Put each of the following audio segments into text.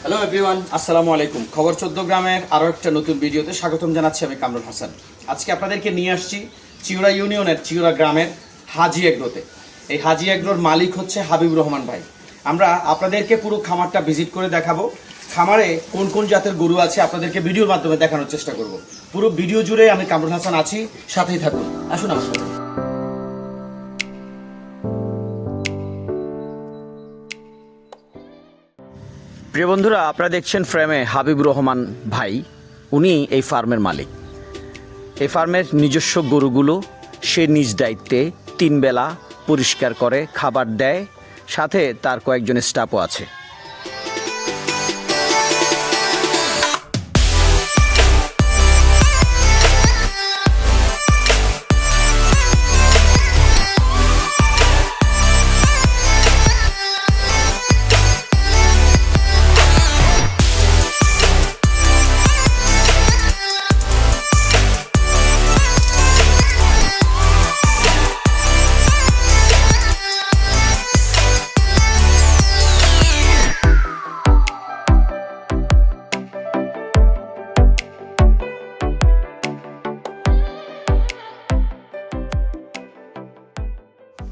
Hello everyone, আসসালামু আলাইকুম। খবর 14 গ্রামের আরও একটা নতুন ভিডিওতে স্বাগতম জানাচ্ছি। আমি কামরুল হাসান। আজকে আপনাদেরকে নিয়ে আসছি চিউড়া ইউনিয়নের চিউড়া গ্রামের হাজি এগ্রোতে। এই হাজি এগ্রোর মালিক হচ্ছে হাবিবুর রহমান ভাই। আমরা আপনাদেরকে পুরো খামারটা ভিজিট করে দেখাবো। খামারে কোন কোন জাতের গরু আছে আপনাদেরকে ভিডিওর মাধ্যমে দেখানোর চেষ্টা করব। পুরো ভিডিও জুড়ে আমি কামরুল হাসান আছি, সাথেই থাকুন। আসুন আমার সাথে। প্রিয় বন্ধুরা, আপনারা দেখছেন ফ্রেমে হাবিবুর রহমান ভাই। উনি এই ফার্মের মালিক। এই ফার্মের নিজস্ব গরুগুলো সে নিজ দায়িত্বে 3 বেলা পরিষ্কার করে, খাবার দেয়, সাথে তার কয়েকজন স্টাফও আছে।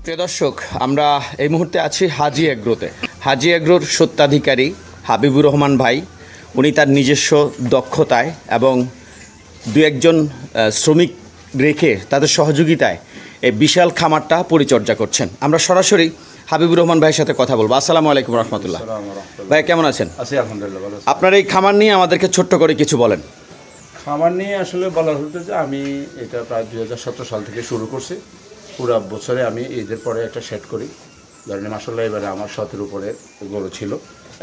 প্রিয় দর্শক, আমরা এই মুহূর্তে আছি হাজি এগ্রোতে। হাজি এগ্রোর স্বত্বাধিকারী হাবিবুর রহমান ভাই, উনি তার নিজস্ব দক্ষতায় এবং 2-1জন শ্রমিক রেখে তাদের সহযোগিতায় এই বিশাল খামারটা পরিচর্যা করছেন। আমরা সরাসরি হাবিবুর রহমান ভাইয়ের সাথে কথা বলবো। আসসালামু আলাইকুম রহমতুল্লাহ। ভাই কেমন আছেন? আছি আলহামদুলিল্লাহ, ভালো আছি। আপনার এই খামার নিয়ে আমাদেরকে ছোট্ট করে কিছু বলেন। খামার নিয়ে আসলে বলা হতে যে আমি এটা প্রায় 2017 সাল থেকে শুরু করছি। পুরো বছরে আমি ঈদের পরে একটা সেট করি। ধরেন মাসাল্লাহ এবারে আমার 17 উপরে গরু ছিল।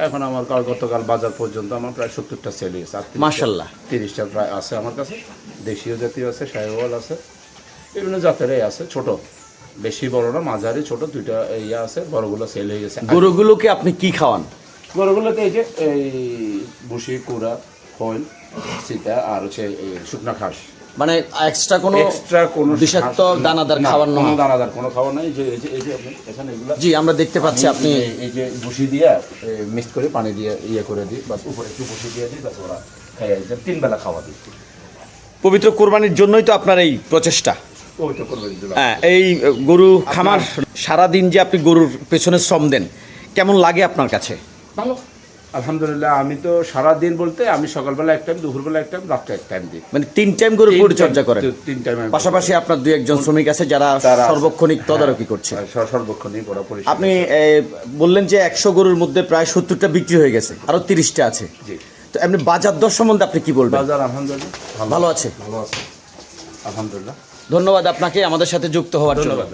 এখন আমার গতকাল বাজার পর্যন্ত আমার প্রায় 70টা সেল হয়েছে। মাশাআল্লাহ, 30টা প্রায় আছে আমার কাছে। দেশীয় জাতীয় আছে, শাহিওয়াল আছে, বিভিন্ন জাতেরই আছে। ছোট, বেশি বড় না, মাঝারি ছোট দুইটা ইয়া আছে। বড়গুলো সেল হয়ে গেছে। গরুগুলোকে আপনি কি খাওয়ান? গরুগুলোতে এই যে এই ভুসি, কুড়া, খৈল, সীতা আর হচ্ছে শুকনা ঘাস। মানে এক্সট্রা কোনো বিষাক্ত দানাদার খাবার না? দানাদার কোনো খাবার নাই। এই যে আপনি এখানে এগুলো, জি আমরা দেখতে পাচ্ছি। আপনি এই যে ভুসি দিয়ে মিক্স করে পানি দিয়ে ইয়ে করে দিই, বাস উপরে একটু ভুসি দিয়ে দিই, বাস ওরা খাই। 3 বেলা খাওয়া দিই। পবিত্র কোরবানির জন্যই তো আপনার এই প্রচেষ্টা। হ্যাঁ, এই গরু খামার সারাদিন যে আপনি গরুর পেছনে শ্রম দেন, কেমন লাগে আপনার কাছে? ভালো, আলহামদুলিল্লাহ। আমি তো সারাদিন বলতে আমি সকালবেলা এক টাইম, দুপুরবেলা এক টাইম, রাত্রে এক টাইম দিই। মানে 3 টাইম গরু পরিচর্যা করেন? 3 টাইম। পাশাপাশি আপনার 2-1জন শ্রমিক আছে যারা সর্বক্ষণিক তদারকি করছে। সর্বক্ষণিক ওরা পরিষ্কার। আপনি বললেন যে 100 গরুর মধ্যে প্রায় 70টা বিক্রি হয়ে গেছে, আরো 30টা আছে। জি। তো এমনি বাজার দর সম্বন্ধে আপনি কি বলবেন? বাজার আলহামদুলিল্লাহ ভালো আছে, ভালো আছে আলহামদুলিল্লাহ। ধন্যবাদ আপনাকে আমাদের সাথে যুক্ত হওয়ার জন্য। ধন্যবাদ।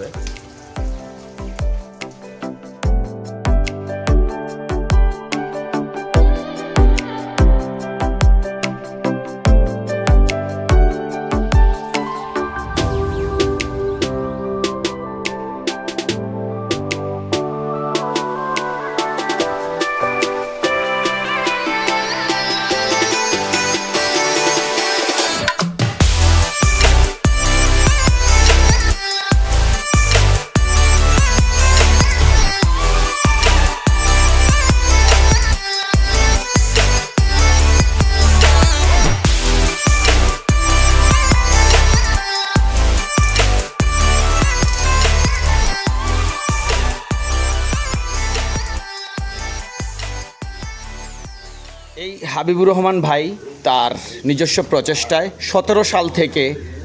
এই হাবিবুর রহমান ভাই তার নিজস্ব প্রচেষ্টায় 17 সাল থেকে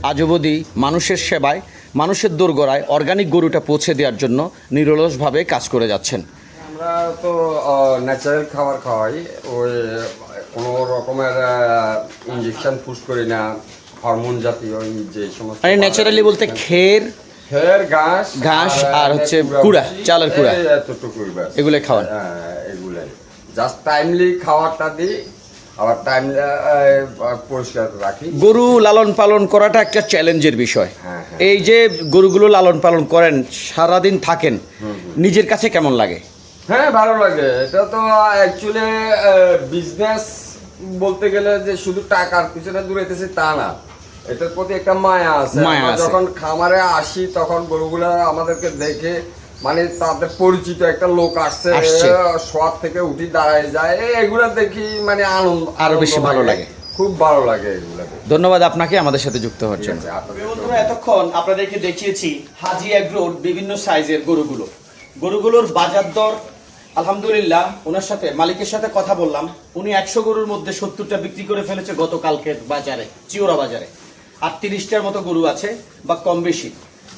আজ অবধি মানুষের সেবায়, মানুষের দোরগোড়ায় অর্গানিক গরুটা পৌঁছে দেওয়ার জন্য নিরলসভাবে কাজ করে যাচ্ছেন। আমরা তো ন্যাচারাল খাবার খাওয়াই, ওই কোনো রকমের ইঞ্জেকশন পুশ করি না, হরমোন জাতীয় যে সমস্ত। মানে ন্যাচারালি বলতে খের, ঘাস আর হচ্ছে কুড়া, চালের কুড়া, এগুলো খাওয়ান? এগুলাই জাস্ট টাইমলি খাবারটা দিই, আবার টাইম পরিষ্কার রাখি। গরু লালন পালন করাটা একটা চ্যালেঞ্জের বিষয়। এই যে গরুগুলো লালন পালন করেন, সারাদিন থাকেন, নিজের কাছে কেমন লাগে? হ্যাঁ, ভালো লাগে। এটা তো অ্যাকচুয়ালি বিজনেস বলতে গেলে যে শুধু টাকার পিছনে দৌড়াইতেছে তা না, এটার প্রতি একটা মায়া আছে। যখন খামারে আসি তখন গরুগুলা আমাদেরকে দেখে মানে তাদের পরিচিত একটা লোক আসছে, আসছে। শোয়ার থেকে উঠি দাঁড়ায় যায়, এগুলা দেখি মানে আনন্দ আরো বেশি আনন্দ ভালো লাগে। খুব ভালো লাগে এগুলা দেখে। ধন্যবাদ আপনাকে আমাদের সাথে যুক্ত হওয়ার ঠিক জন্য। আছে, আপনাদের বন্ধুরা, এতক্ষণ আপনাদেরকে দেখিয়েছি হাজি এগ্রোর বিভিন্ন সাইজের গরুগুলোর বাজার দর আলহামদুলিল্লাহ। ওনার সাথে মালিকের সাথে কথা বললাম, উনি 100 গরুর মধ্যে 70টা বিক্রি করে ফেলেছে গতকালকের বাজারে, চিওড়া বাজারে। আর 30টার মতো গরু আছে বা কম বেশি।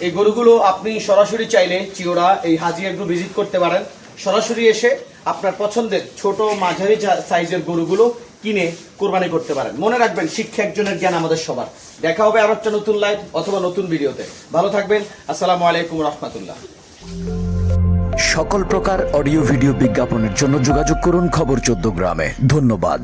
এই গরুগুলো আপনি সরাসরি চাইলে চিওড়া এই হাজি এগ্রো ভিজিট করতে পারেন। সরাসরি এসে আপনার পছন্দের ছোট মাঝারি সাইজের গরুগুলো কিনে কোরবানি করতে পারেন। মনে রাখবেন, শিক্ষা একজনের, জ্ঞান আমাদের সবার। দেখা হবে আরো একটা নতুন লাইভ অথবা নতুন ভিডিওতে। ভালো থাকবেন। আসসালামু আলাইকুম রহমতুল্লাহ। সকল প্রকার অডিও ভিডিও বিজ্ঞাপনের জন্য যোগাযোগ করুন খবর 14 গ্রামে। ধন্যবাদ।